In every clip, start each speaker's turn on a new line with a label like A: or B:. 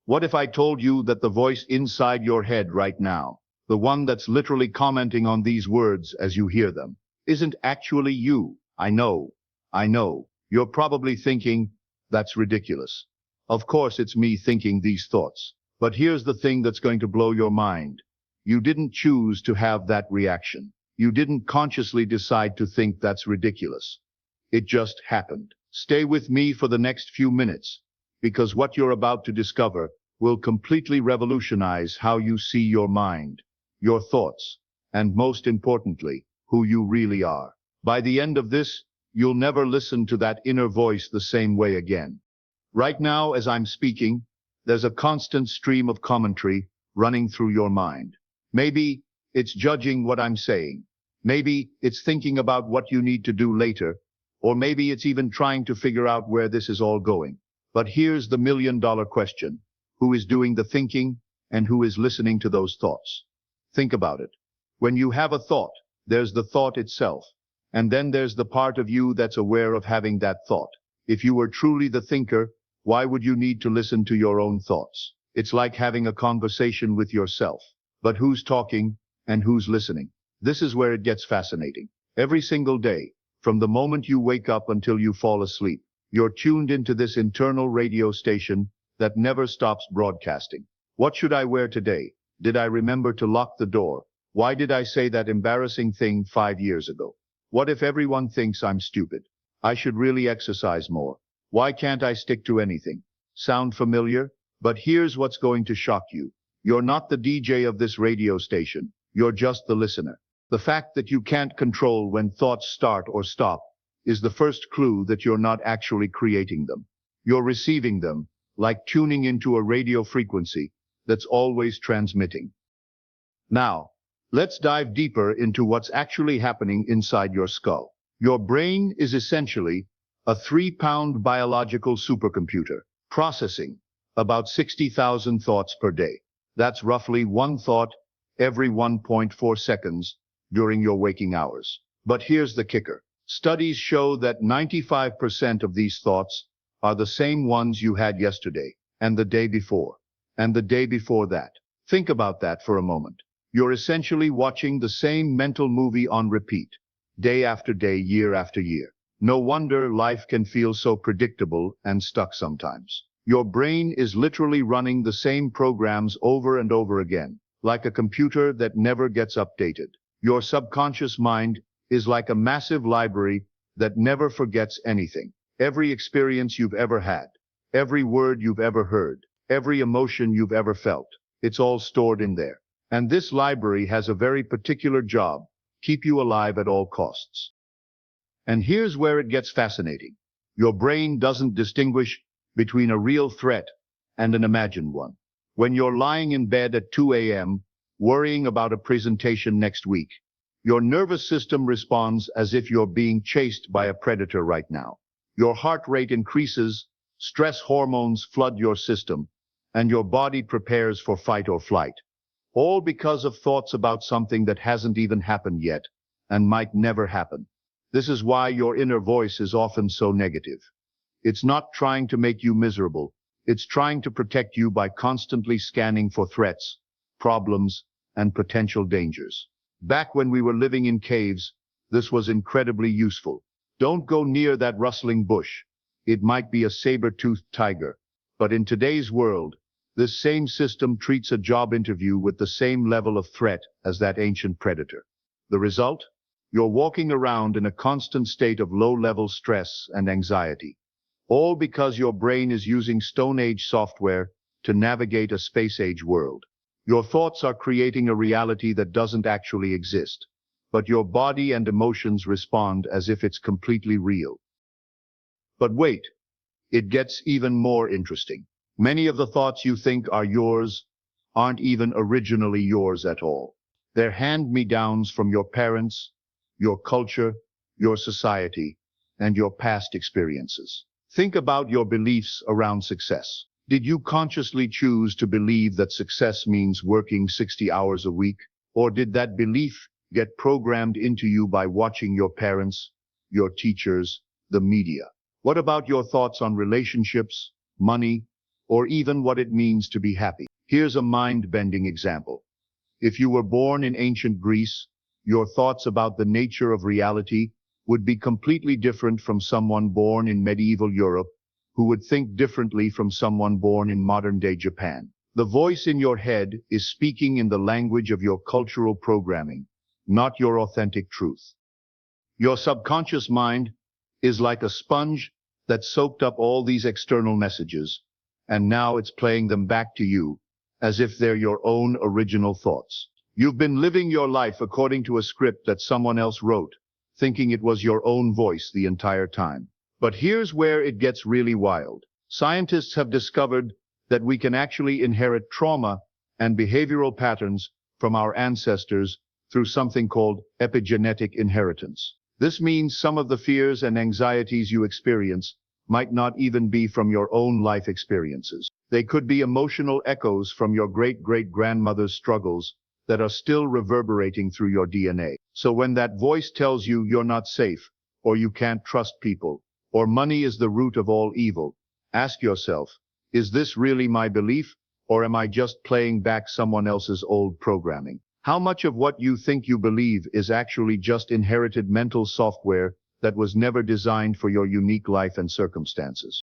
A: What if I told you that the voice inside your head right now, the one that's literally commenting on these words as you hear them, isn't actually you? I know. You're probably thinking, that's ridiculous. Of course it's me thinking these thoughts. But here's the thing that's going to blow your mind. You didn't choose to have that reaction. You didn't consciously decide to think that's ridiculous. It just happened. Stay with me for the next few minutes, because what you're about to discover will completely revolutionize how you see your mind, your thoughts, and most importantly, who you really are. By the end of this, you'll never listen to that inner voice the same way again. Right now, as I'm speaking, there's a constant stream of commentary running through your mind. Maybe it's judging what I'm saying. Maybe it's thinking about what you need to do later, or maybe it's even trying to figure out where this is all going. But here's the million-dollar question. Who is doing the thinking and who is listening to those thoughts? Think about it. When you have a thought, there's the thought itself, and then there's the part of you that's aware of having that thought. If you were truly the thinker, why would you need to listen to your own thoughts? It's like having a conversation with yourself. But who's talking and who's listening? This is where it gets fascinating. Every single day, from the moment you wake up until you fall asleep, you're tuned into this internal radio station that never stops broadcasting. What should I wear today? Did I remember to lock the door? Why did I say that embarrassing thing 5 years ago? What if everyone thinks I'm stupid? I should really exercise more. Why can't I stick to anything? Sound familiar? But here's what's going to shock you. You're not the DJ of this radio station. You're just the listener. The fact that you can't control when thoughts start or stop is the first clue that you're not actually creating them. You're receiving them, like tuning into a radio frequency that's always transmitting. Now, let's dive deeper into what's actually happening inside your skull. Your brain is essentially a 3-pound biological supercomputer, processing about 60,000 thoughts per day. That's roughly one thought every 1.4 seconds during your waking hours. But here's the kicker. Studies show that 95% of these thoughts are the same ones you had yesterday, and the day before, and the day before that. Think about that for a moment. You're essentially watching the same mental movie on repeat, day after day, year after year. No wonder life can feel so predictable and stuck sometimes. Your brain is literally running the same programs over and over again, like a computer that never gets updated. Your subconscious mind is like a massive library that never forgets anything. Every experience you've ever had, every word you've ever heard, every emotion you've ever felt, it's all stored in there. And this library has a very particular job: keep you alive at all costs. And here's where it gets fascinating. Your brain doesn't distinguish between a real threat and an imagined one. When you're lying in bed at 2 a.m., worrying about a presentation next week, your nervous system responds as if you're being chased by a predator right now. Your heart rate increases, stress hormones flood your system, and your body prepares for fight or flight. All because of thoughts about something that hasn't even happened yet and might never happen. This is why your inner voice is often so negative. It's not trying to make you miserable. It's trying to protect you by constantly scanning for threats, problems, and potential dangers. Back when we were living in caves, this was incredibly useful. Don't go near that rustling bush. It might be a saber-toothed tiger. But in today's world, this same system treats a job interview with the same level of threat as that ancient predator. The result? You're walking around in a constant state of low-level stress and anxiety. All because your brain is using Stone Age software to navigate a space-age world. Your thoughts are creating a reality that doesn't actually exist, but your body and emotions respond as if it's completely real. But wait, it gets even more interesting. Many of the thoughts you think are yours aren't even originally yours at all. They're hand-me-downs from your parents, your culture, your society, and your past experiences. Think about your beliefs around success. Did you consciously choose to believe that success means working 60 hours a week? Or did that belief get programmed into you by watching your parents, your teachers, the media? What about your thoughts on relationships, money, or even what it means to be happy. Here's a mind-bending example. If you were born in ancient Greece, your thoughts about the nature of reality would be completely different from someone born in medieval Europe, who would think differently from someone born in modern-day Japan. The voice in your head is speaking in the language of your cultural programming, not your authentic truth. Your subconscious mind is like a sponge that soaked up all these external messages, and now it's playing them back to you as if they're your own original thoughts. You've been living your life according to a script that someone else wrote, thinking it was your own voice the entire time. But here's where it gets really wild. Scientists have discovered that we can actually inherit trauma and behavioral patterns from our ancestors through something called epigenetic inheritance. This means some of the fears and anxieties you experience might not even be from your own life experiences. They could be emotional echoes from your great-great-grandmother's struggles that are still reverberating through your DNA. So when that voice tells you you're not safe, or you can't trust people, or money is the root of all evil, ask yourself, is this really my belief, or am I just playing back someone else's old programming? How much of what you think you believe is actually just inherited mental software that was never designed for your unique life and circumstances?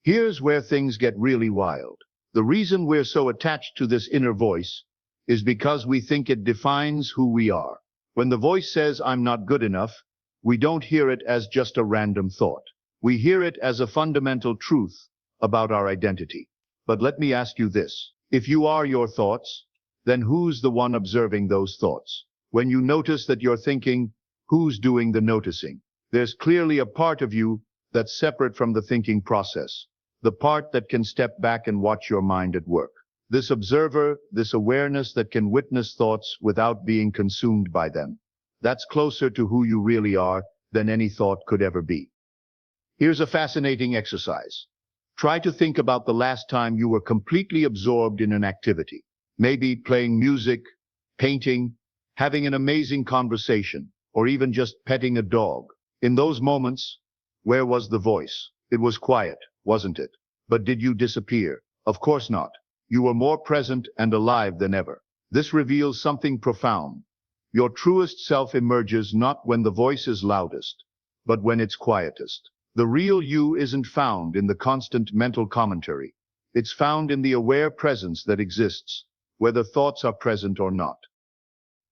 A: Here's where things get really wild. The reason we're so attached to this inner voice is because we think it defines who we are. When the voice says, "I'm not good enough," we don't hear it as just a random thought. We hear it as a fundamental truth about our identity. But let me ask you this. If you are your thoughts, then who's the one observing those thoughts? When you notice that you're thinking, who's doing the noticing? There's clearly a part of you that's separate from the thinking process, the part that can step back and watch your mind at work. This observer, this awareness that can witness thoughts without being consumed by them. That's closer to who you really are than any thought could ever be. Here's a fascinating exercise. Try to think about the last time you were completely absorbed in an activity. Maybe playing music, painting, having an amazing conversation, or even just petting a dog. In those moments, where was the voice? It was quiet, wasn't it? But did you disappear? Of course not. You were more present and alive than ever. This reveals something profound. Your truest self emerges not when the voice is loudest, but when it's quietest. The real you isn't found in the constant mental commentary. It's found in the aware presence that exists, whether thoughts are present or not.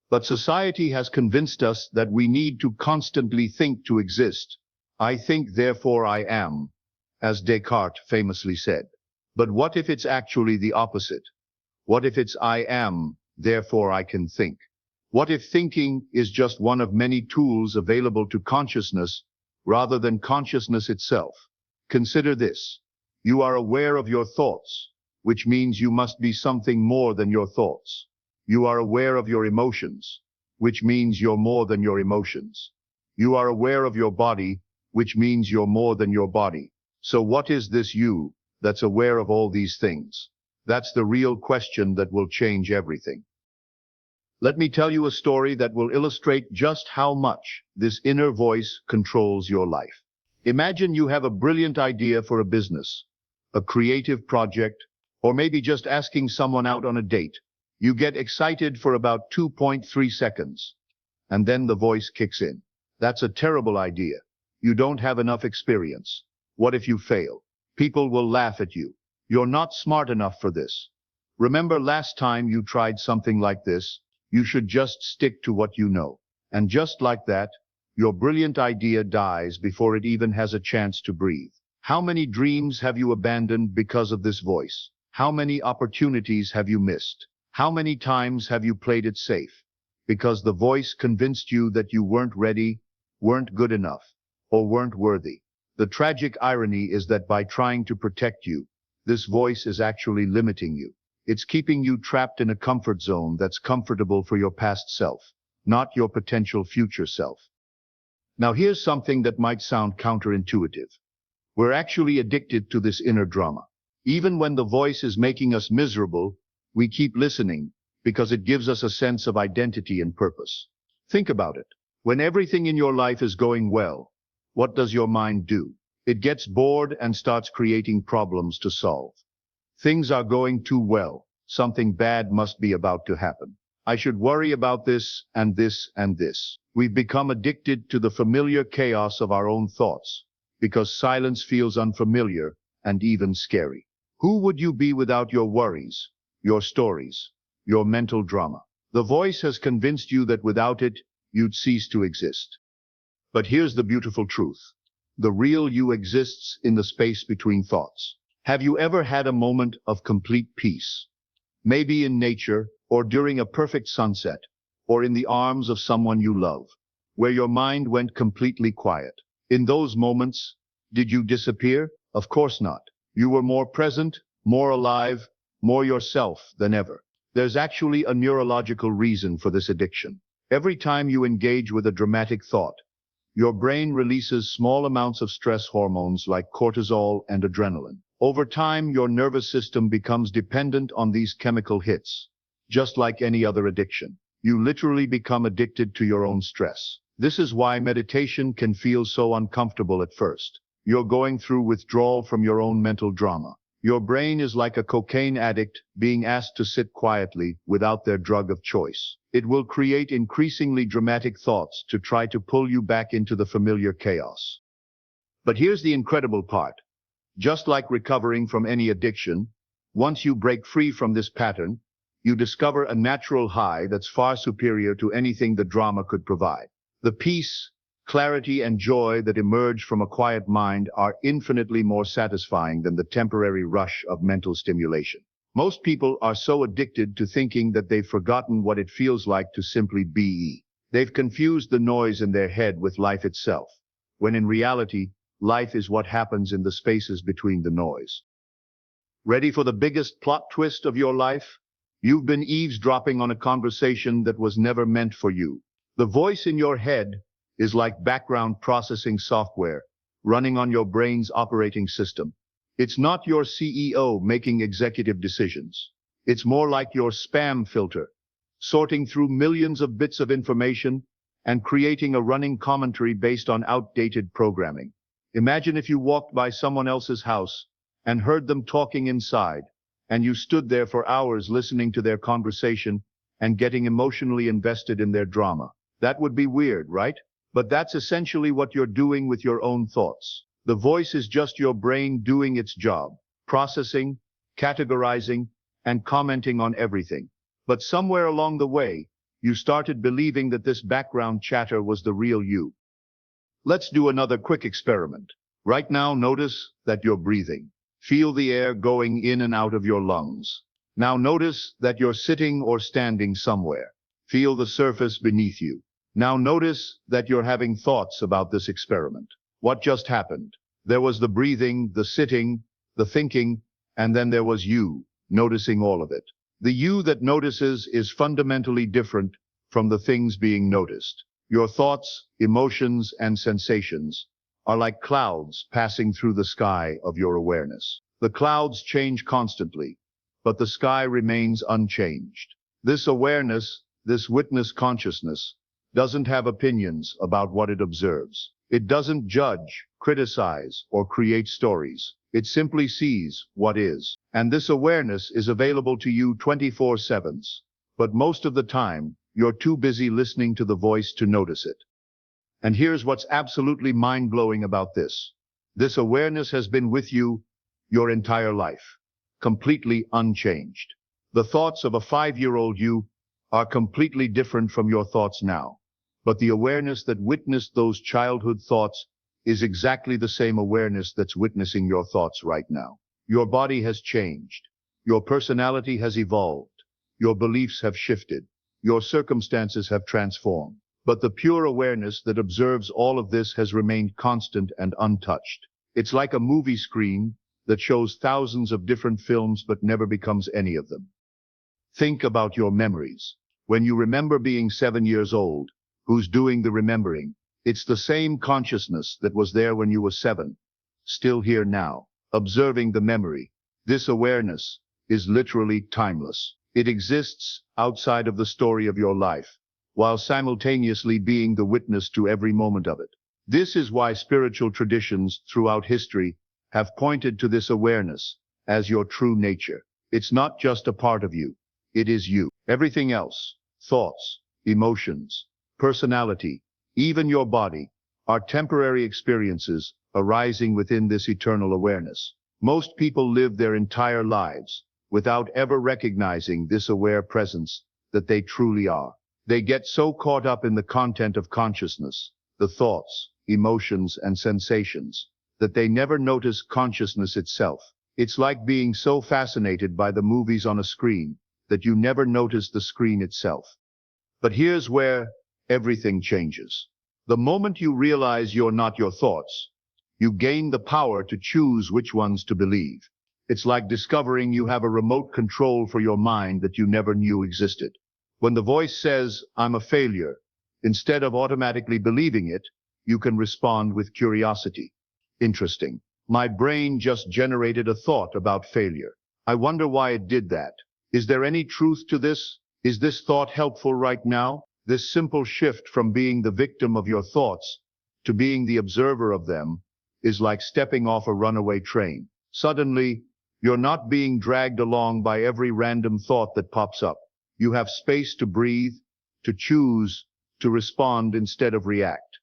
A: But society has convinced us that we need to constantly think to exist. I think, therefore I am, as Descartes famously said. But what if it's actually the opposite? What if it's I am, therefore I can think? What if thinking is just one of many tools available to consciousness rather than consciousness itself? Consider this. You are aware of your thoughts, which means you must be something more than your thoughts. You are aware of your emotions, which means you're more than your emotions. You are aware of your body, which means you're more than your body. So what is this you that's aware of all these things? That's the real question that will change everything. Let me tell you a story that will illustrate just how much this inner voice controls your life. Imagine you have a brilliant idea for a business, a creative project, or maybe just asking someone out on a date. You get excited for about 2.3 seconds, and then the voice kicks in. That's a terrible idea. You don't have enough experience. What if you fail? People will laugh at you. You're not smart enough for this. Remember last time you tried something like this? You should just stick to what you know. And just like that, your brilliant idea dies before it even has a chance to breathe. How many dreams have you abandoned because of this voice? How many opportunities have you missed? How many times have you played it safe? Because the voice convinced you that you weren't ready, weren't good enough, or weren't worthy. The tragic irony is that by trying to protect you, this voice is actually limiting you. It's keeping you trapped in a comfort zone that's comfortable for your past self, not your potential future self. Now here's something that might sound counterintuitive. We're actually addicted to this inner drama. Even when the voice is making us miserable, we keep listening because it gives us a sense of identity and purpose. Think about it. When everything in your life is going well, what does your mind do? It gets bored and starts creating problems to solve. Things are going too well. Something bad must be about to happen. I should worry about this and this and this. We've become addicted to the familiar chaos of our own thoughts because silence feels unfamiliar and even scary. Who would you be without your worries, your stories, your mental drama? The voice has convinced you that without it, you'd cease to exist. But here's the beautiful truth. The real you exists in the space between thoughts. Have you ever had a moment of complete peace? Maybe in nature, or during a perfect sunset, or in the arms of someone you love, where your mind went completely quiet. In those moments, did you disappear? Of course not. You were more present, more alive, more yourself than ever. There's actually a neurological reason for this addiction. Every time you engage with a dramatic thought, your brain releases small amounts of stress hormones like cortisol and adrenaline. Over time, your nervous system becomes dependent on these chemical hits. Just like any other addiction, you literally become addicted to your own stress. This is why meditation can feel so uncomfortable at first. You're going through withdrawal from your own mental drama. Your brain is like a cocaine addict being asked to sit quietly without their drug of choice. It will create increasingly dramatic thoughts to try to pull you back into the familiar chaos. But here's the incredible part. Just like recovering from any addiction, once you break free from this pattern, you discover a natural high that's far superior to anything the drama could provide. The peace, clarity, and joy that emerge from a quiet mind are infinitely more satisfying than the temporary rush of mental stimulation. Most people are so addicted to thinking that they've forgotten what it feels like to simply be. They've confused the noise in their head with life itself, when in reality, life is what happens in the spaces between the noise. Ready for the biggest plot twist of your life? You've been eavesdropping on a conversation that was never meant for you. The voice in your head is like background processing software running on your brain's operating system. It's not your CEO making executive decisions. It's more like your spam filter, sorting through millions of bits of information and creating a running commentary based on outdated programming. Imagine if you walked by someone else's house and heard them talking inside, and you stood there for hours listening to their conversation and getting emotionally invested in their drama. That would be weird, right? But that's essentially what you're doing with your own thoughts. The voice is just your brain doing its job, processing, categorizing, and commenting on everything. But somewhere along the way, you started believing that this background chatter was the real you. Let's do another quick experiment. Right now, notice that you're breathing. Feel the air going in and out of your lungs. Now notice that you're sitting or standing somewhere. Feel the surface beneath you. Now notice that you're having thoughts about this experiment. What just happened? There was the breathing, the sitting, the thinking, and then there was you, noticing all of it. The you that notices is fundamentally different from the things being noticed. Your thoughts, emotions, and sensations are like clouds passing through the sky of your awareness. The clouds change constantly, but the sky remains unchanged. This awareness, this witness consciousness, doesn't have opinions about what it observes. It doesn't judge, criticize, or create stories. It simply sees what is. And this awareness is available to you 24/7. But most of the time, you're too busy listening to the voice to notice it. And here's what's absolutely mind-blowing about this. This awareness has been with you your entire life, completely unchanged. The thoughts of a 5-year-old you are completely different from your thoughts now. But the awareness that witnessed those childhood thoughts is exactly the same awareness that's witnessing your thoughts right now. Your body has changed. Your personality has evolved. Your beliefs have shifted. Your circumstances have transformed. But the pure awareness that observes all of this has remained constant and untouched. It's like a movie screen that shows thousands of different films but never becomes any of them. Think about your memories. When you remember being 7 years old, who's doing the remembering? It's the same consciousness that was there when you were 7, still here now, observing the memory. This awareness is literally timeless. It exists outside of the story of your life, while simultaneously being the witness to every moment of it. This is why spiritual traditions throughout history have pointed to this awareness as your true nature. It's not just a part of you. It is you. Everything else, thoughts, emotions, personality, even your body, are temporary experiences arising within this eternal awareness. Most people live their entire lives without ever recognizing this aware presence that they truly are. They get so caught up in the content of consciousness, the thoughts, emotions, and sensations, that they never notice consciousness itself. It's like being so fascinated by the movies on a screen that you never notice the screen itself. But here's where everything changes. The moment you realize you're not your thoughts, you gain the power to choose which ones to believe. It's like discovering you have a remote control for your mind that you never knew existed. When the voice says, "I'm a failure," instead of automatically believing it, you can respond with curiosity. Interesting. My brain just generated a thought about failure. I wonder why it did that. Is there any truth to this? Is this thought helpful right now? This simple shift from being the victim of your thoughts to being the observer of them is like stepping off a runaway train. Suddenly, you're not being dragged along by every random thought that pops up. You have space to breathe, to choose, to respond instead of react.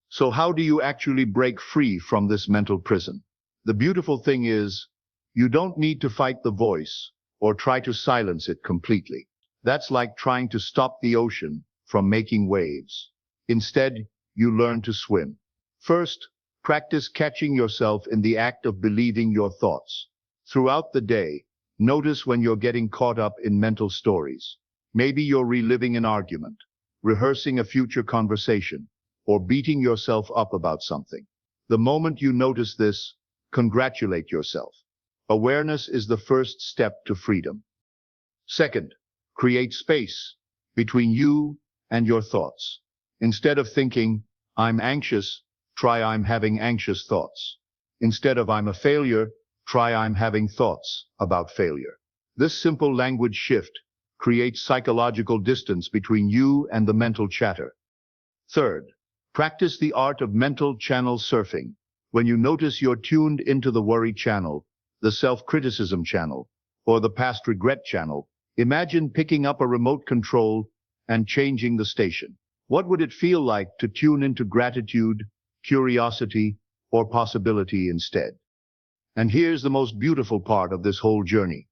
A: So how do you actually break free from this mental prison? The beautiful thing is, you don't need to fight the voice or try to silence it completely. That's like trying to stop the ocean from making waves. Instead, you learn to swim. First, practice catching yourself in the act of believing your thoughts. Throughout the day, notice when you're getting caught up in mental stories. Maybe you're reliving an argument, rehearsing a future conversation, or beating yourself up about something. The moment you notice this, congratulate yourself. Awareness is the first step to freedom. Second, create space between you and your thoughts. Instead of thinking, "I'm anxious," try, "I'm having anxious thoughts." Instead of "I'm a failure," try, "I'm having thoughts about failure." This simple language shift creates psychological distance between you and the mental chatter. Third, practice the art of mental channel surfing. When you notice you're tuned into the worry channel, the self-criticism channel, or the past regret channel, imagine picking up a remote control and changing the station. What would it feel like to tune into gratitude, curiosity, or possibility instead? And here's the most beautiful part of this whole journey.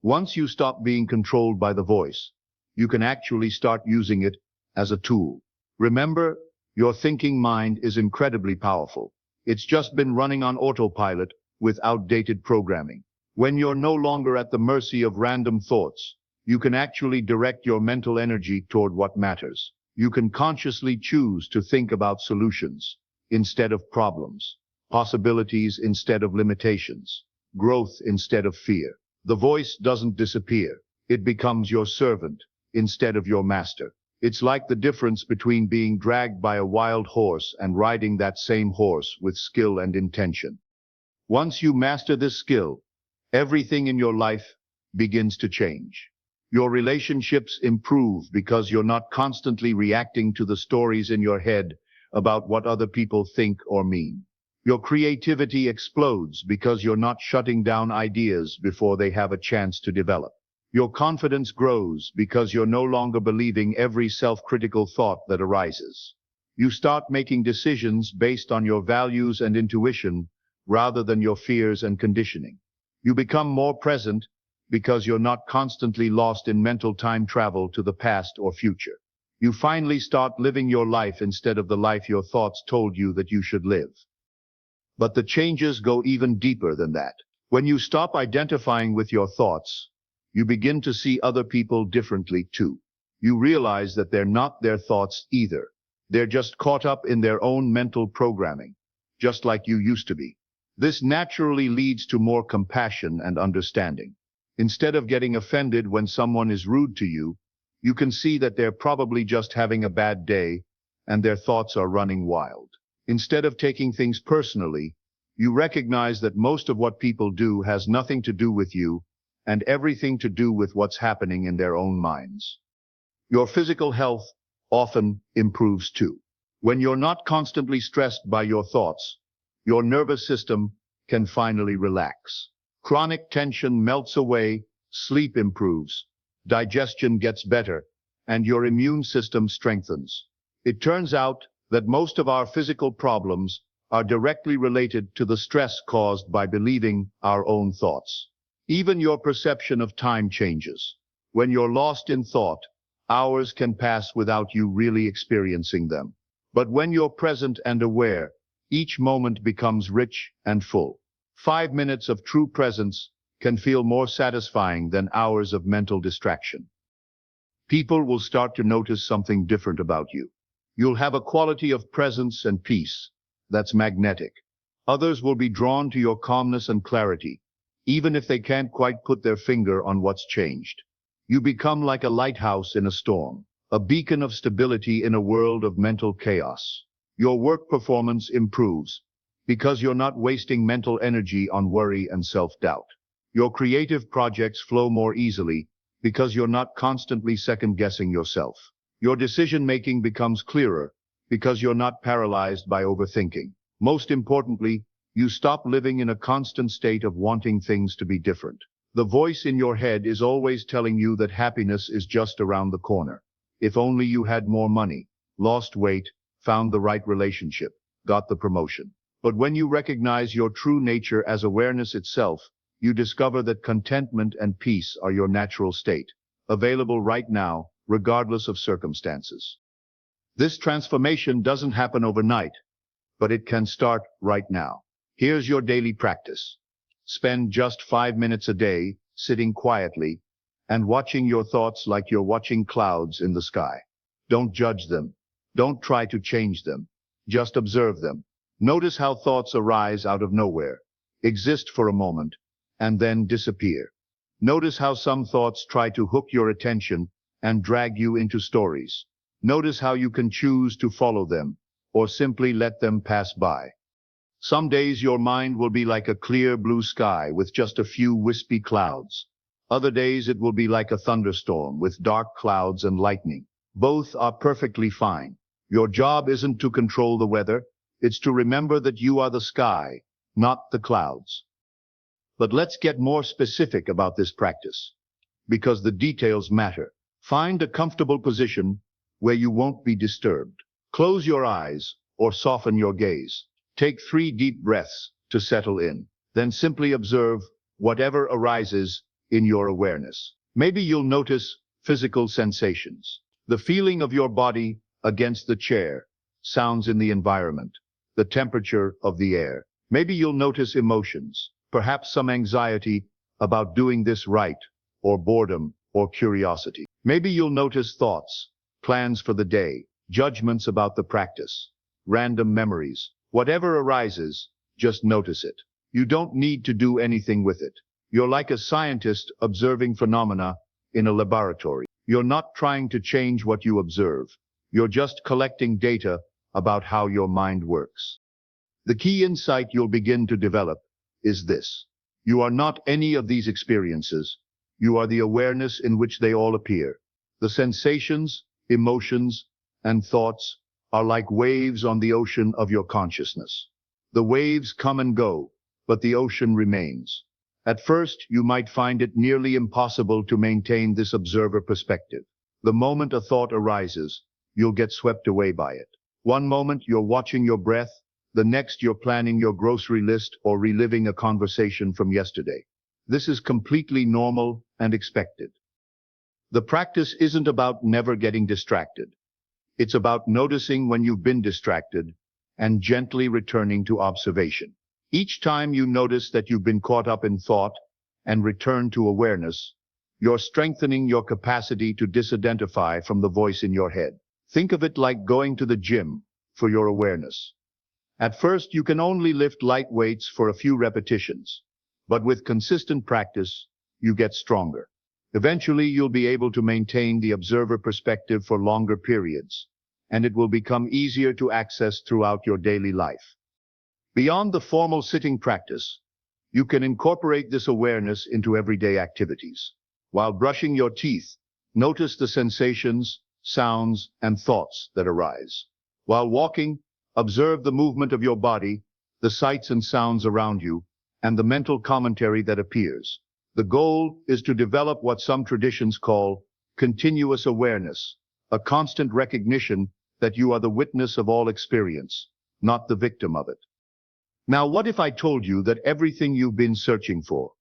A: Once you stop being controlled by the voice, you can actually start using it as a tool. Remember, your thinking mind is incredibly powerful. It's just been running on autopilot with outdated programming. When you're no longer at the mercy of random thoughts, you can actually direct your mental energy toward what matters. You can consciously choose to think about solutions instead of problems, possibilities instead of limitations, growth instead of fear. The voice doesn't disappear. It becomes your servant instead of your master. It's like the difference between being dragged by a wild horse and riding that same horse with skill and intention. Once you master this skill, everything in your life begins to change. Your relationships improve because you're not constantly reacting to the stories in your head about what other people think or mean. Your creativity explodes because you're not shutting down ideas before they have a chance to develop. Your confidence grows because you're no longer believing every self-critical thought that arises. You start making decisions based on your values and intuition rather than your fears and conditioning. You become more present because you're not constantly lost in mental time travel to the past or future. You finally start living your life instead of the life your thoughts told you that you should live. But the changes go even deeper than that. When you stop identifying with your thoughts, you begin to see other people differently too. You realize that they're not their thoughts either. They're just caught up in their own mental programming, just like you used to be. This naturally leads to more compassion and understanding. Instead of getting offended when someone is rude to you, you can see that they're probably just having a bad day and their thoughts are running wild. Instead of taking things personally, you recognize that most of what people do has nothing to do with you and everything to do with what's happening in their own minds. Your physical health often improves too. When you're not constantly stressed by your thoughts, your nervous system can finally relax. Chronic tension melts away, sleep improves, digestion gets better, and your immune system strengthens. It turns out that most of our physical problems are directly related to the stress caused by believing our own thoughts. Even your perception of time changes. When you're lost in thought, hours can pass without you really experiencing them. But when you're present and aware, each moment becomes rich and full. 5 minutes of true presence can feel more satisfying than hours of mental distraction. People will start to notice something different about you. You'll have a quality of presence and peace that's magnetic. Others will be drawn to your calmness and clarity, even if they can't quite put their finger on what's changed. You become like a lighthouse in a storm, a beacon of stability in a world of mental chaos. Your work performance improves because you're not wasting mental energy on worry and self-doubt. Your creative projects flow more easily because you're not constantly second-guessing yourself. Your decision-making becomes clearer because you're not paralyzed by overthinking. Most importantly, you stop living in a constant state of wanting things to be different. The voice in your head is always telling you that happiness is just around the corner. If only you had more money, lost weight, found the right relationship, got the promotion. But when you recognize your true nature as awareness itself, you discover that contentment and peace are your natural state, available right now, regardless of circumstances. This transformation doesn't happen overnight, but it can start right now. Here's your daily practice. Spend just 5 minutes a day, sitting quietly, and watching your thoughts like you're watching clouds in the sky. Don't judge them. Don't try to change them. Just observe them. Notice how thoughts arise out of nowhere, exist for a moment, and then disappear. Notice how some thoughts try to hook your attention and drag you into stories. Notice how you can choose to follow them, or simply let them pass by. Some days your mind will be like a clear blue sky with just a few wispy clouds. Other days it will be like a thunderstorm with dark clouds and lightning. Both are perfectly fine. Your job isn't to control the weather, it's to remember that you are the sky, not the clouds. But let's get more specific about this practice, because the details matter. Find a comfortable position where you won't be disturbed. Close your eyes or soften your gaze. Take 3 deep breaths to settle in. Then simply observe whatever arises in your awareness. Maybe you'll notice physical sensations, the feeling of your body against the chair, sounds in the environment, the temperature of the air. Maybe you'll notice emotions, perhaps some anxiety about doing this right, or boredom, or curiosity. Maybe you'll notice thoughts, plans for the day, judgments about the practice, random memories. Whatever arises, just notice it. You don't need to do anything with it. You're like a scientist observing phenomena in a laboratory. You're not trying to change what you observe. You're just collecting data about how your mind works. The key insight you'll begin to develop is this. You are not any of these experiences. You are the awareness in which they all appear. The sensations, emotions, and thoughts are like waves on the ocean of your consciousness. The waves come and go, but the ocean remains. At first, you might find it nearly impossible to maintain this observer perspective. The moment a thought arises, you'll get swept away by it. One moment you're watching your breath, the next you're planning your grocery list or reliving a conversation from yesterday. This is completely normal and expected. The practice isn't about never getting distracted. It's about noticing when you've been distracted and gently returning to observation. Each time you notice that you've been caught up in thought and return to awareness, you're strengthening your capacity to disidentify from the voice in your head. Think of it like going to the gym for your awareness. At first, you can only lift light weights for a few repetitions, but with consistent practice, you get stronger. Eventually, you'll be able to maintain the observer perspective for longer periods, and it will become easier to access throughout your daily life. Beyond the formal sitting practice, you can incorporate this awareness into everyday activities. While brushing your teeth, notice the sensations, sounds, and thoughts that arise. While walking, observe the movement of your body, the sights and sounds around you, and the mental commentary that appears. The goal is to develop what some traditions call continuous awareness, a constant recognition that you are the witness of all experience, not the victim of it. Now, what if I told you that everything you've been searching for,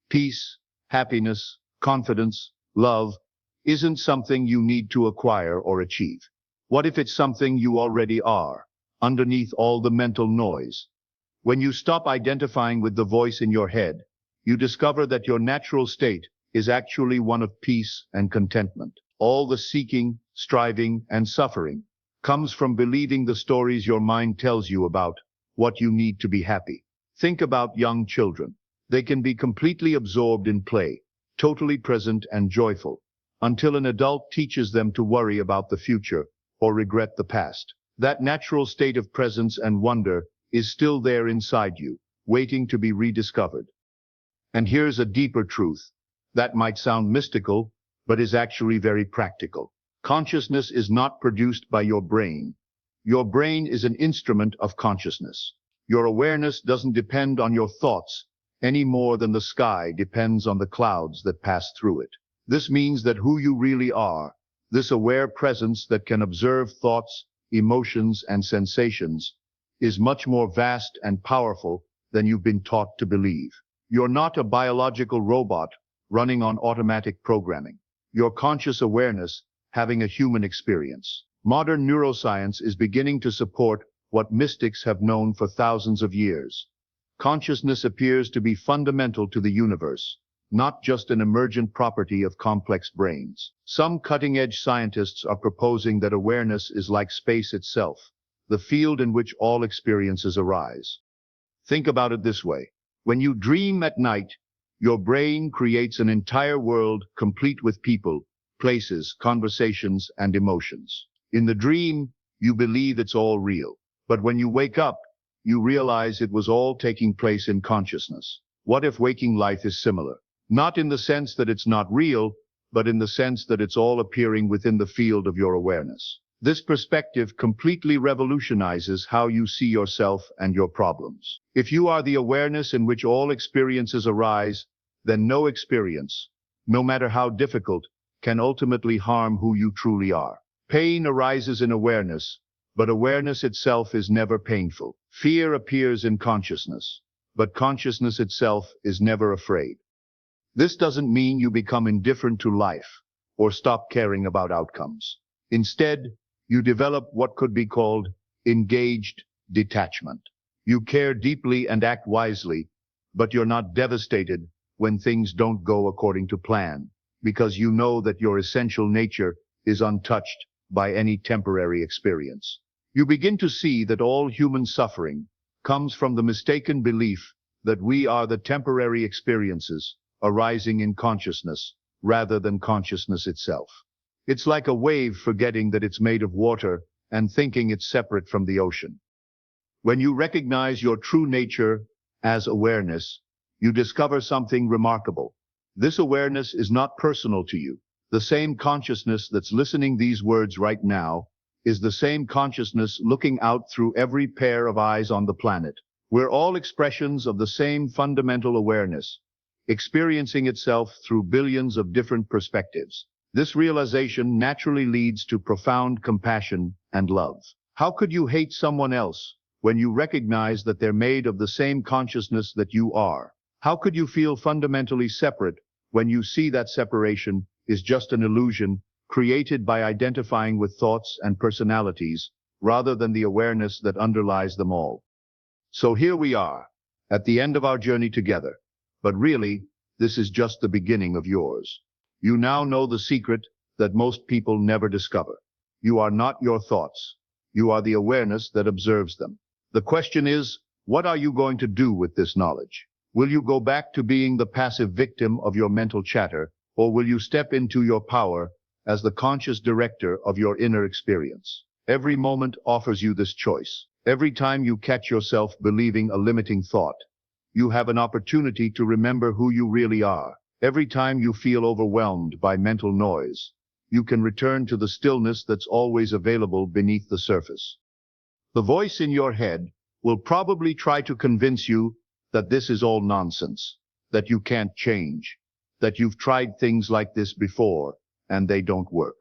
A: peace, happiness, confidence, love, isn't something you need to acquire or achieve? What if it's something you already are, underneath all the mental noise? When you stop identifying with the voice in your head, you discover that your natural state is actually one of peace and contentment. All the seeking, striving, and suffering comes from believing the stories your mind tells you about what you need to be happy. Think about young children. They can be completely absorbed in play, totally present and joyful, until an adult teaches them to worry about the future or regret the past. That natural state of presence and wonder is still there inside you, waiting to be rediscovered. And here's a deeper truth that might sound mystical, but is actually very practical. Consciousness is not produced by your brain. Your brain is an instrument of consciousness. Your awareness doesn't depend on your thoughts any more than the sky depends on the clouds that pass through it. This means that who you really are, this aware presence that can observe thoughts, emotions, and sensations, is much more vast and powerful than you've been taught to believe. You're not a biological robot running on automatic programming. Your conscious awareness having a human experience. Modern neuroscience is beginning to support what mystics have known for thousands of years. Consciousness appears to be fundamental to the universe, not just an emergent property of complex brains. Some cutting-edge scientists are proposing that awareness is like space itself, the field in which all experiences arise. Think about it this way. When you dream at night, your brain creates an entire world complete with people, places, conversations, and emotions. In the dream, you believe it's all real. But when you wake up, you realize it was all taking place in consciousness. What if waking life is similar? Not in the sense that it's not real, but in the sense that it's all appearing within the field of your awareness. This perspective completely revolutionizes how you see yourself and your problems. If you are the awareness in which all experiences arise, then no experience, no matter how difficult, can ultimately harm who you truly are. Pain arises in awareness, but awareness itself is never painful. Fear appears in consciousness, but consciousness itself is never afraid. This doesn't mean you become indifferent to life or stop caring about outcomes. Instead, you develop what could be called engaged detachment. You care deeply and act wisely, but you're not devastated when things don't go according to plan, because you know that your essential nature is untouched by any temporary experience. You begin to see that all human suffering comes from the mistaken belief that we are the temporary experiences arising in consciousness rather than consciousness itself. It's like a wave forgetting that it's made of water and thinking it's separate from the ocean. When you recognize your true nature as awareness, you discover something remarkable. This awareness is not personal to you. The same consciousness that's listening these words right now is the same consciousness looking out through every pair of eyes on the planet. We're all expressions of the same fundamental awareness, experiencing itself through billions of different perspectives. This realization naturally leads to profound compassion and love. How could you hate someone else when you recognize that they're made of the same consciousness that you are? How could you feel fundamentally separate when you see that separation is just an illusion created by identifying with thoughts and personalities rather than the awareness that underlies them all? So here we are, at the end of our journey together. But really, this is just the beginning of yours. You now know the secret that most people never discover. You are not your thoughts. You are the awareness that observes them. The question is, what are you going to do with this knowledge? Will you go back to being the passive victim of your mental chatter, or will you step into your power as the conscious director of your inner experience? Every moment offers you this choice. Every time you catch yourself believing a limiting thought, you have an opportunity to remember who you really are. Every time you feel overwhelmed by mental noise, you can return to the stillness that's always available beneath the surface. The voice in your head will probably try to convince you that this is all nonsense, that you can't change, that you've tried things like this before and they don't work.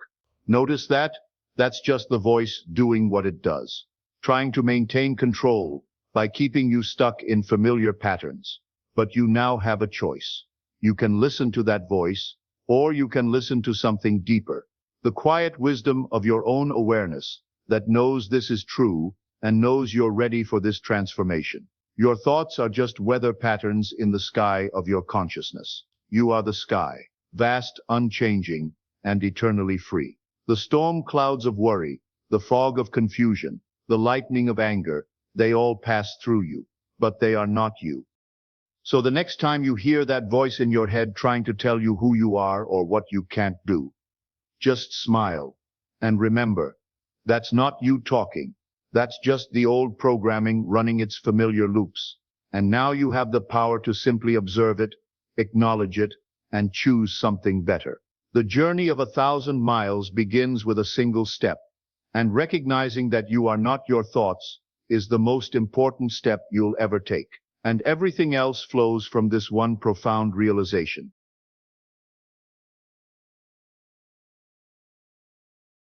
A: Notice that? That's just the voice doing what it does, trying to maintain control by keeping you stuck in familiar patterns. But you now have a choice. You can listen to that voice, or you can listen to something deeper, the quiet wisdom of your own awareness that knows this is true and knows you're ready for this transformation. Your thoughts are just weather patterns in the sky of your consciousness. You are the sky, vast, unchanging, and eternally free. The storm clouds of worry, the fog of confusion, the lightning of anger, they all pass through you, but they are not you. So the next time you hear that voice in your head trying to tell you who you are or what you can't do, just smile. And remember, that's not you talking. That's just the old programming running its familiar loops. And now you have the power to simply observe it, acknowledge it, and choose something better. The journey of 1,000 miles begins with a single step, and recognizing that you are not your thoughts is the most important step you'll ever take. And everything else flows from this one profound realization.